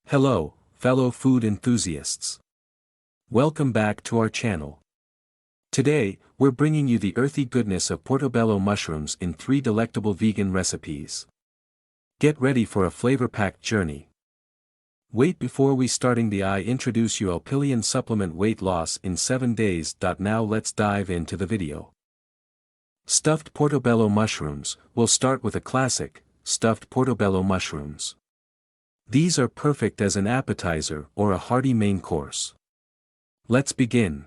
Hello, fellow food enthusiasts. Welcome back to our channel. Today, we're bringing you the earthy goodness of portobello mushrooms in 3 delectable vegan recipes. Get ready for a flavor-packed journey. Wait, before we starting I introduce you Alpillion supplement weight loss in 7 days. Now let's dive into the video. Stuffed portobello mushrooms. We'll start with a classic, stuffed portobello mushrooms. These are perfect as an appetizer or a hearty main course. Let's begin.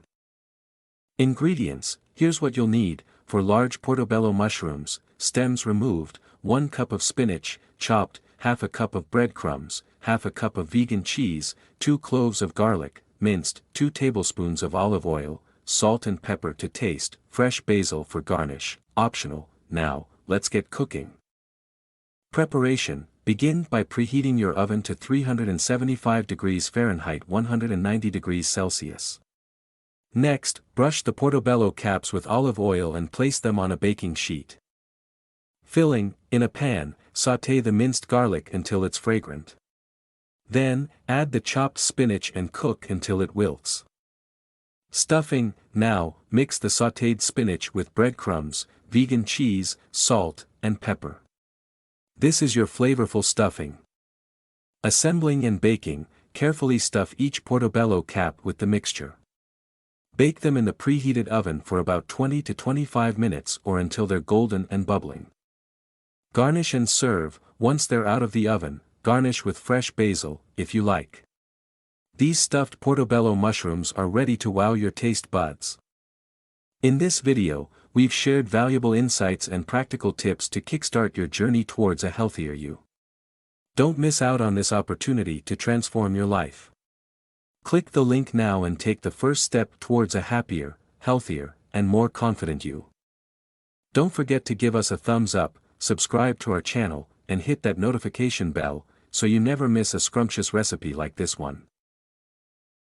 Ingredients. Here's what you'll need: for large portobello mushrooms, stems removed, 1 cup of spinach, chopped, half a cup of breadcrumbs, half a cup of vegan cheese, 2 cloves of garlic, minced, 2 tablespoons of olive oil, salt and pepper to taste, fresh basil for garnish, optional. Now, let's get cooking. Preparation. Begin by preheating your oven to 375 degrees Fahrenheit 190 degrees Celsius. Next, brush the portobello caps with olive oil and place them on a baking sheet. Filling. In a pan, sauté the minced garlic until it's fragrant. Then, add the chopped spinach and cook until it wilts. Stuffing. Now, mix the sautéed spinach with breadcrumbs, vegan cheese, salt, and pepper. This is your flavorful stuffing. Assembling and baking. Carefully stuff each portobello cap with the mixture. Bake them in the preheated oven for about 20 to 25 minutes or until they're golden and bubbling. Garnish and serve. Once they're out of the oven, garnish with fresh basil, if you like. These stuffed portobello mushrooms are ready to wow your taste buds. In this video, we've shared valuable insights and practical tips to kickstart your journey towards a healthier you. Don't miss out on this opportunity to transform your life. Click the link now and take the first step towards a happier, healthier, and more confident you. Don't forget to give us a thumbs up, subscribe to our channel, and hit that notification bell, so you never miss a scrumptious recipe like this one.